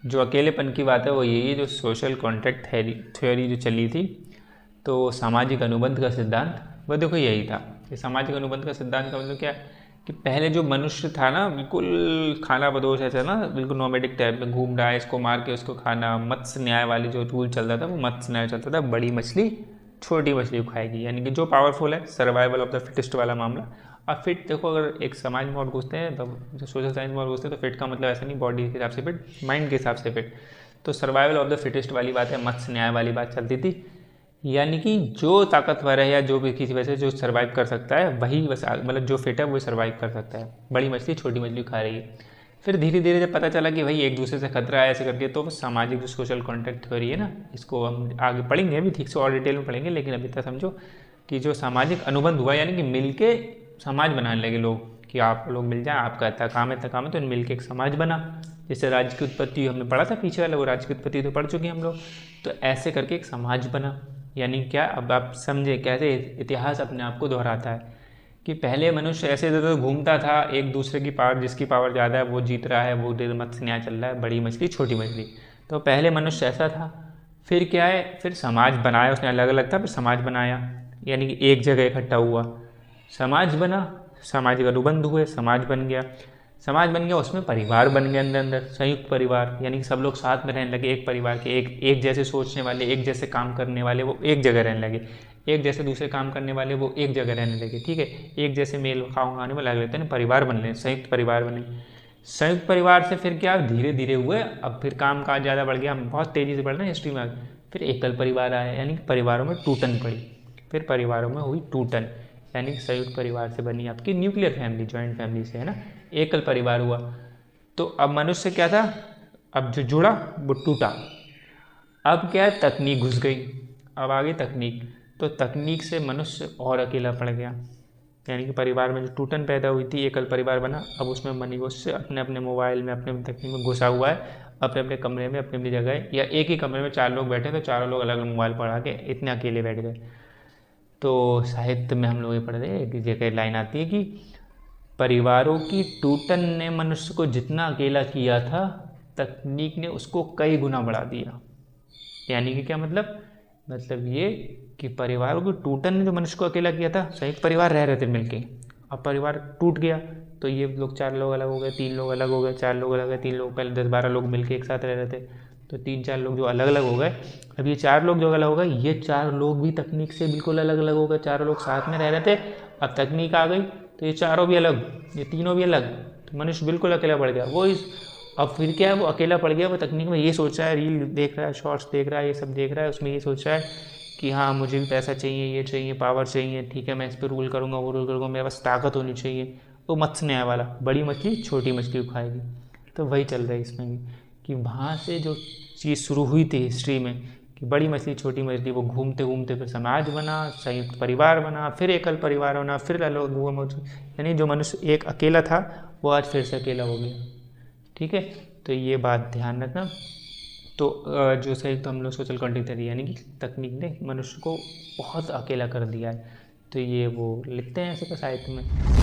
जो अकेलेपन की बात है वो यही है, जो सोशल कॉन्ट्रैक्ट थ्योरी जो चली थी, तो सामाजिक अनुबंध का सिद्धांत, वो देखो यही था कि सामाजिक अनुबंध का सिद्धांत का मतलब क्या है कि पहले जो मनुष्य था ना, बिल्कुल खाना बदोश ऐसा ना, बिल्कुल नोमैडिक टाइप में घूम रहा है, इसको मार के उसको खाना, मत्स्य न्याय वाली जो रूल चलता था वो मत्स्य न्याय चलता था, बड़ी मछली छोटी मछली को खाएगी, यानी कि जो पावरफुल है, सर्वाइवल ऑफ द फिटेस्ट वाला मामला। अब फिट देखो, अगर एक समाज में और घुसते हैं तो जो सोशल साइंस में और घुसते हैं तो फिट का मतलब ऐसा नहीं बॉडी के हिसाब से फिट, माइंड के हिसाब से फिट। तो सर्वाइवल ऑफ द फिटेस्ट वाली बात है, मत्स्य न्याय वाली बात चलती थी, यानी कि जो ताकतवर है या जो भी किसी वजह से जो सर्वाइव कर सकता है वही बस, मतलब जो फिट है वो सर्वाइव कर सकता है। बड़ी मछली छोटी मछली खा रही है। फिर धीरे धीरे जब पता चला कि भाई एक दूसरे से खतरा है ऐसे करके, तो सामाजिक जो सोशल कॉन्ट्रैक्ट थ्योरी है ना, इसको हम आगे पढ़ेंगे, अभी ठीक से और डिटेल में पढ़ेंगे, लेकिन अभी तक समझो कि जो सामाजिक अनुबंध हुआ, यानी कि मिल के समाज बनाने लगे लोग, कि आप लोग मिल जाए, आपका इतना काम है, तो मिल के एक समाज बना। जैसे राज्य की उत्पत्ति हमने पढ़ा था पीछे वाला, वो राज्य की उत्पत्ति तो पढ़ चुके हैं हम लोग। तो ऐसे करके एक समाज बना, यानी क्या, अब आप समझे कैसे इतिहास अपने आप को दोहराता है कि पहले मनुष्य ऐसे इधर घूमता था, एक दूसरे की पावर, जिसकी पावर ज़्यादा है वो जीत रहा है, वो मत्स्य न्याय चल रहा है, बड़ी मछली छोटी मछली। तो पहले मनुष्य ऐसा था। फिर क्या है, फिर समाज बनाया उसने, अलग अलग था, फिर समाज बनाया, यानी कि एक जगह इकट्ठा हुआ, समाज बना, सामाजिक अनुबंध हुए, समाज बन गया, समाज बन गया, उसमें परिवार बन गया, अंदर अंदर संयुक्त परिवार, यानी कि सब लोग साथ में रहने लगे, एक परिवार के, एक जैसे सोचने वाले, एक जैसे काम करने वाले वो एक जगह रहने लगे, एक जैसे दूसरे काम करने वाले वो एक जगह रहने लगे, ठीक है, एक जैसे मेल खाने में लग लेते हैं, परिवार बन रहे, संयुक्त परिवार बने। संयुक्त परिवार से फिर क्या, धीरे धीरे हुए, अब फिर काम काज ज़्यादा बढ़ गया, हम बहुत तेज़ी से बढ़ रहे हैं हिस्ट्री में, फिर एकल परिवार आया, यानी कि परिवारों में टूटन पड़ी, फिर परिवारों में हुई टूटन, यानी कि संयुक्त परिवार से बनी आपकी न्यूक्लियर फैमिली, जॉइंट फैमिली से, है ना, एकल परिवार हुआ। तो अब मनुष्य क्या था, अब जो जुड़ा वो टूटा। अब क्या है, तकनीक घुस गई, अब आ गई तकनीक, तो तकनीक से मनुष्य और अकेला पड़ गया, यानी कि परिवार में जो टूटन पैदा हुई थी, एकल परिवार बना, अब उसमें मनुष्य अपने अपने मोबाइल में, अपने अपने तकनीक में घुसा हुआ है, अपने अपने कमरे में, अपनी अपनी जगह, या एक ही कमरे में 4 लोग बैठे तो चारों लोग अलग अलग मोबाइल पढ़ा के इतने अकेले बैठ गए। तो साहित्य में हम लोग ये पढ़ रहे हैं कि जगह लाइन आती है कि परिवारों की टूटन ने मनुष्य को जितना अकेला किया था, तकनीक ने उसको कई गुना बढ़ा दिया। यानी कि क्या मतलब ये कि परिवारों की टूटन ने जो मनुष्य को अकेला किया था, संयुक्त परिवार रह रहे थे मिलके, अब परिवार टूट गया, तो ये लोग 4 लोग अलग हो गए, 3 लोग अलग हो गए, 4 लोग अलग गए, 3 लोग, पहले 10-12 लोग मिलके एक साथ रह रहे थे, तो 3-4 लोग जो अलग अलग हो गए, अब ये 4 लोग जो अलग हो गए, ये 4 लोग भी तकनीक से बिल्कुल अलग अलग हो गए, 4 लोग साथ में रह रहे थे, अब तकनीक आ गई तो ये चारों भी अलग, ये तीनों भी अलग, तो मनुष्य बिल्कुल अकेला पड़ गया। वो इस अब फिर क्या है, वो अकेला पड़ गया, वो तकनीक में ये सोच रहा है, रील देख रहा है, शॉर्ट्स देख रहा है, ये सब देख रहा है, उसमें ये सोच रहा है कि हाँ मुझे भी पैसा चाहिए, ये चाहिए, पावर चाहिए, ठीक है मैं इस पर रूल करूँगा, वो रूल करूँगा, मेरे पास ताकत होनी चाहिए, वो मत्स्य न्याय वाला, बड़ी मछली छोटी मछली को खाएगी। तो वही चल रहा है इसमें भी, कि वहाँ से जो चीज़ शुरू हुई थी हिस्ट्री में, कि बड़ी मछली छोटी मछली, वो घूमते घूमते फिर समाज बना, संयुक्त परिवार बना, फिर एकल परिवार बना, फिर अलग हुआ मौजूद, यानी जो मनुष्य एक अकेला था वो आज फिर से अकेला हो गया, ठीक है। तो ये बात ध्यान रखना। तो जो संयुक्त हम लोग सोशल कॉन्ट्रैक्ट थ्योरी, यानी कि तकनीक ने मनुष्य को बहुत अकेला कर दिया है, तो ये वो लिखते हैं ऐसे तो साहित्य में।